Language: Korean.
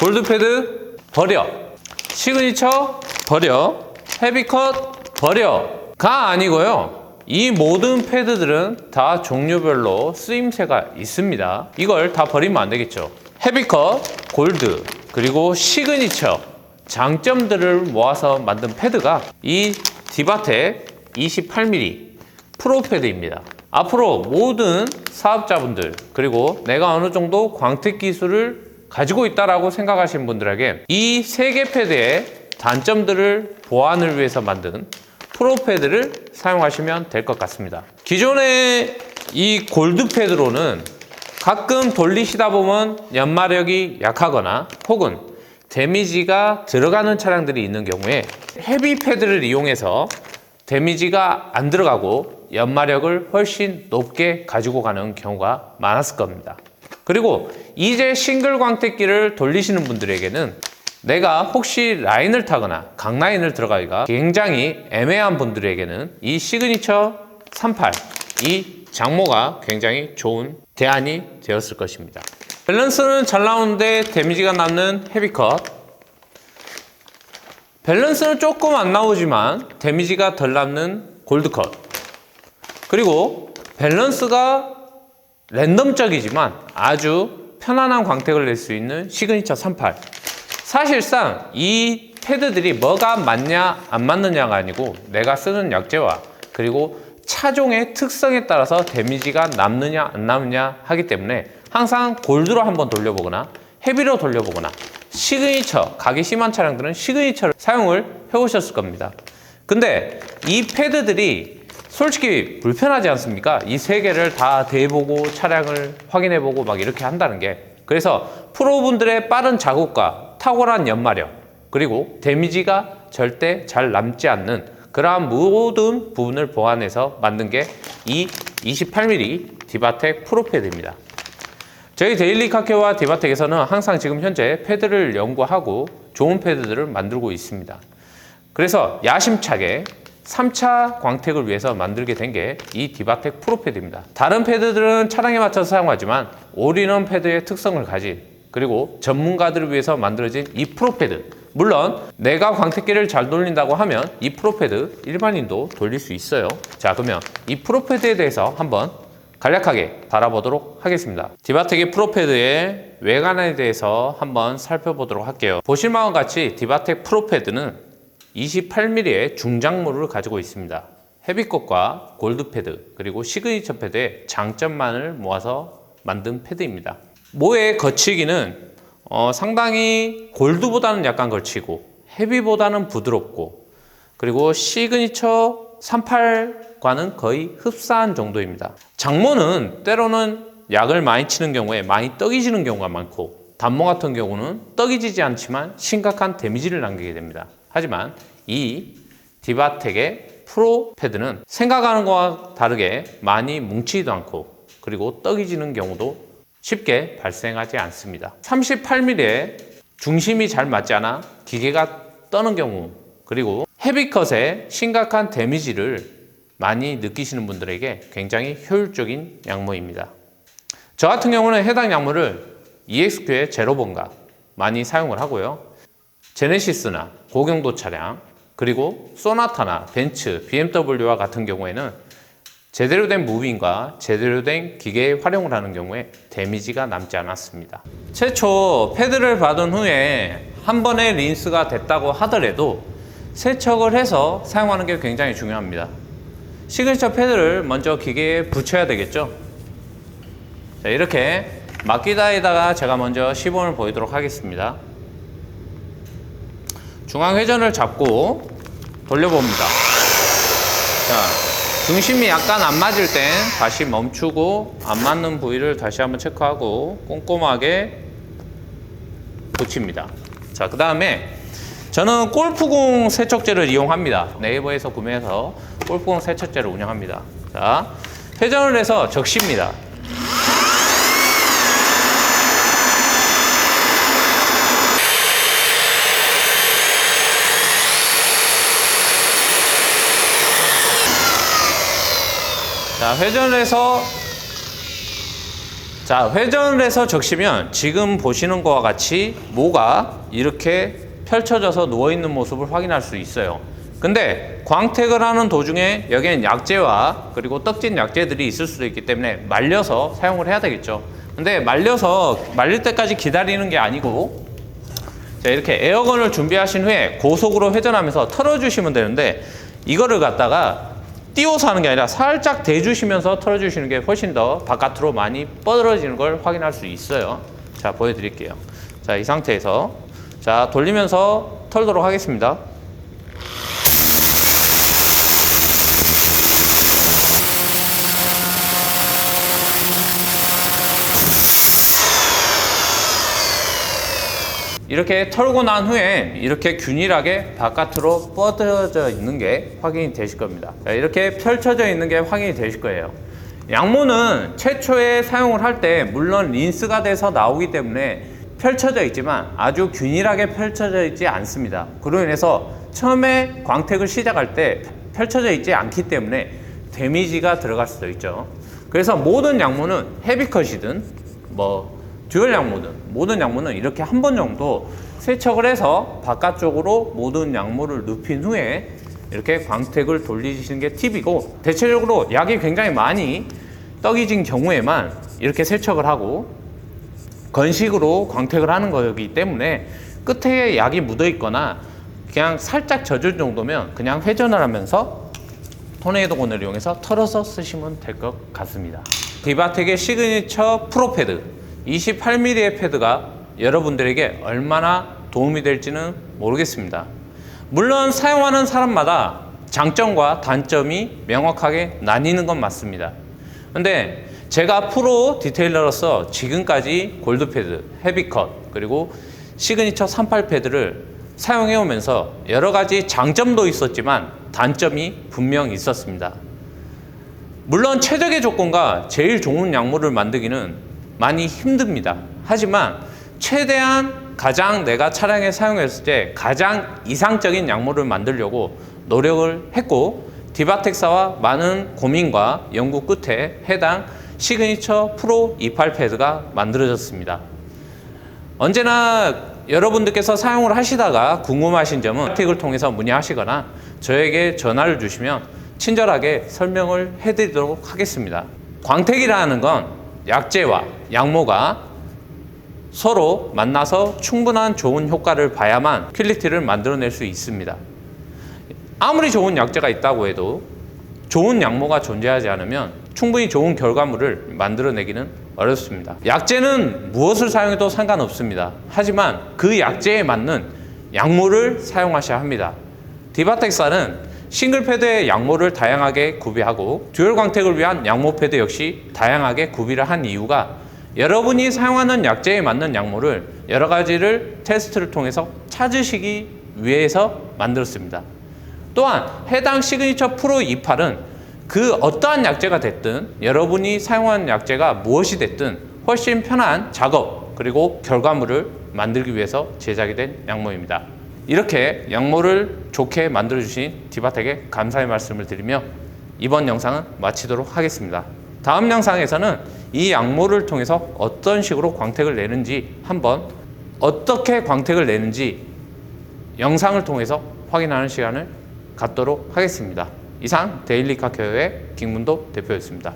골드 패드 버려, 시그니처 버려, 헤비컷 버려가 아니고요. 이 모든 패드들은 다 종류별로 쓰임새가 있습니다. 이걸 다 버리면 안 되겠죠. 헤비컷, 골드, 그리고 시그니처 장점들을 모아서 만든 패드가 이 디바텍 28mm 프로 패드입니다. 앞으로 모든 사업자분들, 그리고 내가 어느 정도 광택 기술을 가지고 있다라고 생각하시는 분들에게 이 3개 패드의 단점들을 보완을 위해서 만든 프로 패드를 사용하시면 될 것 같습니다. 기존의 이 골드 패드로는 가끔 돌리시다 보면 연마력이 약하거나 혹은 데미지가 들어가는 차량들이 있는 경우에 헤비 패드를 이용해서 데미지가 안 들어가고 연마력을 훨씬 높게 가지고 가는 경우가 많았을 겁니다. 그리고 이제 싱글 광택기를 돌리시는 분들에게는 내가 혹시 라인을 타거나 강라인을 들어가기가 굉장히 애매한 분들에게는 이 시그니처 38, 이 장모가 굉장히 좋은 대안이 되었을 것입니다. 밸런스는 잘 나오는데 데미지가 남는 헤비컷, 밸런스는 조금 안 나오지만 데미지가 덜 남는 골드컷, 그리고 밸런스가 랜덤적이지만 아주 편안한 광택을 낼 수 있는 시그니처 38. 사실상 이 패드들이 뭐가 맞냐 안 맞느냐가 아니고 내가 쓰는 약재와 그리고 차종의 특성에 따라서 데미지가 남느냐 안 남느냐 하기 때문에 항상 골드로 한번 돌려보거나 헤비로 돌려보거나 시그니처, 각이 심한 차량들은 시그니처를 사용을 해오셨을 겁니다. 근데 이 패드들이 솔직히 불편하지 않습니까? 이 3개를 다 대보고 차량을 확인해보고 막 이렇게 한다는 게. 그래서 프로분들의 빠른 작업과 탁월한 연마력, 그리고 데미지가 절대 잘 남지 않는 그러한 모든 부분을 보완해서 만든 게 이 28mm 디바텍 프로 패드입니다. 저희 데일리카케와 디바텍에서는 항상 지금 현재 패드를 연구하고 좋은 패드들을 만들고 있습니다. 그래서 야심차게 3차 광택을 위해서 만들게 된 게 이 디바텍 프로 패드입니다. 다른 패드들은 차량에 맞춰서 사용하지만 올인원 패드의 특성을 가진, 그리고 전문가들을 위해서 만들어진 이 프로 패드, 물론 내가 광택기를 잘 돌린다고 하면 이 프로 패드 일반인도 돌릴 수 있어요. 자, 그러면 이 프로 패드에 대해서 한번 간략하게 달아보도록 하겠습니다. 디바텍의 프로 패드의 외관에 대해서 한번 살펴보도록 할게요. 보실 바와 같이 디바텍 프로 패드는 28mm의 중장모를 가지고 있습니다. 헤비컷과 골드 패드, 그리고 시그니처 패드의 장점만을 모아서 만든 패드입니다. 모의 거치기는 상당히 골드보다는 약간 걸치고 헤비보다는 부드럽고, 그리고 시그니처 38과는 거의 흡사한 정도입니다. 장모는 때로는 약을 많이 치는 경우에 많이 떡이지는 경우가 많고, 단모 같은 경우는 떡이지지 않지만 심각한 데미지를 남기게 됩니다. 하지만 이 디바텍의 프로 패드는 생각하는 것과 다르게 많이 뭉치지도 않고, 그리고 떡이지는 경우도 쉽게 발생하지 않습니다. 38mm의 중심이 잘 맞지 않아 기계가 떠는 경우, 그리고 헤비컷에 심각한 데미지를 많이 느끼시는 분들에게 굉장히 효율적인 양모입니다. 저 같은 경우는 해당 양모를 EXQ의 제로번가 많이 사용을 하고요. 제네시스나 고경도 차량, 그리고 소나타나 벤츠, BMW와 같은 경우에는 제대로 된 무빙과 제대로 된 기계에 활용을 하는 경우에 데미지가 남지 않았습니다. 최초 패드를 받은 후에 한 번의 린스가 됐다고 하더라도 세척을 해서 사용하는 게 굉장히 중요합니다. 시그니처 패드를 먼저 기계에 붙여야 되겠죠. 자, 이렇게 막기다에다가 제가 먼저 시범을 보이도록 하겠습니다. 중앙 회전을 잡고 돌려봅니다. 자, 중심이 약간 안 맞을 땐 다시 멈추고 안 맞는 부위를 다시 한번 체크하고 꼼꼼하게 붙입니다. 자, 그 다음에 저는 골프공 세척제를 이용합니다. 네이버에서 구매해서 골프공 세척제를 운영합니다. 자, 회전을 해서 적십니다. 자, 회전을 해서 자, 회전을 해서 적시면 지금 보시는 것과 같이 모가 이렇게 펼쳐져서 누워있는 모습을 확인할 수 있어요. 근데 광택을 하는 도중에 여기엔 약재와 그리고 떡진 약재들이 있을 수도 있기 때문에 말려서 사용을 해야 되겠죠. 근데 말릴 때까지 기다리는 게 아니고, 자, 이렇게 에어건을 준비하신 후에 고속으로 회전하면서 털어주시면 되는데, 이거를 갖다가 띄워서 하는 게 아니라 살짝 대주시면서 털어주시는 게 훨씬 더 바깥으로 많이 뻗어지는 걸 확인할 수 있어요. 자, 보여드릴게요. 자, 이 상태에서 자, 돌리면서 털도록 하겠습니다. 이렇게 털고 난 후에 이렇게 균일하게 바깥으로 뻗어져 있는 게 확인이 되실 겁니다. 이렇게 펼쳐져 있는 게 확인이 되실 거예요. 양모는 최초에 사용을 할 때 물론 린스가 돼서 나오기 때문에 펼쳐져 있지만 아주 균일하게 펼쳐져 있지 않습니다. 그로 인해서 처음에 광택을 시작할 때 펼쳐져 있지 않기 때문에 데미지가 들어갈 수도 있죠. 그래서 모든 양모는 헤비컷이든 듀얼 양모든 모든 양모는 이렇게 한 번 정도 세척을 해서 바깥쪽으로 모든 양모를 눕힌 후에 이렇게 광택을 돌리시는 게 팁이고, 대체적으로 약이 굉장히 많이 떡이진 경우에만 이렇게 세척을 하고 건식으로 광택을 하는 거기 때문에 끝에 약이 묻어 있거나 그냥 살짝 젖을 정도면 그냥 회전을 하면서 토네이도 건을 이용해서 털어서 쓰시면 될 것 같습니다. 디바텍의 시그니처 프로 패드 28mm의 패드가 여러분들에게 얼마나 도움이 될지는 모르겠습니다. 물론 사용하는 사람마다 장점과 단점이 명확하게 나뉘는 건 맞습니다. 근데 제가 프로 디테일러로서 지금까지 골드 패드, 헤비컷, 그리고 시그니처 38 패드를 사용해 오면서 여러 가지 장점도 있었지만 단점이 분명 있었습니다. 물론 최적의 조건과 제일 좋은 약물을 만들기는 많이 힘듭니다. 하지만 최대한 가장 내가 차량에 사용했을 때 가장 이상적인 약물을 만들려고 노력을 했고, 디바텍사와 많은 고민과 연구 끝에 해당 시그니처 프로 28 패드가 만들어졌습니다. 언제나 여러분들께서 사용을 하시다가 궁금하신 점은 컨택을 통해서 문의하시거나 저에게 전화를 주시면 친절하게 설명을 해드리도록 하겠습니다. 광택이라는 건 약재와 양모가 서로 만나서 충분한 좋은 효과를 봐야만 퀄리티를 만들어낼 수 있습니다. 아무리 좋은 약재가 있다고 해도 좋은 양모가 존재하지 않으면 충분히 좋은 결과물을 만들어내기는 어렵습니다. 약재는 무엇을 사용해도 상관없습니다. 하지만 그 약재에 맞는 양모를 사용하셔야 합니다. 디바텍사는 싱글 패드의 양모를 다양하게 구비하고 듀얼 광택을 위한 양모 패드 역시 다양하게 구비를 한 이유가 여러분이 사용하는 약재에 맞는 양모를 여러 가지를 테스트를 통해서 찾으시기 위해서 만들었습니다. 또한 해당 시그니처 프로 28은 그 어떠한 약재가 됐든 여러분이 사용하는 약재가 무엇이 됐든 훨씬 편한 작업 그리고 결과물을 만들기 위해서 제작이 된 양모입니다. 이렇게 양모를 좋게 만들어주신 디바텍에 감사의 말씀을 드리며 이번 영상은 마치도록 하겠습니다. 다음 영상에서는 이 양모를 통해서 어떤 식으로 광택을 내는지 어떻게 광택을 내는지 영상을 통해서 확인하는 시간을 갖도록 하겠습니다. 이상 데일리카케어의 김문도 대표였습니다.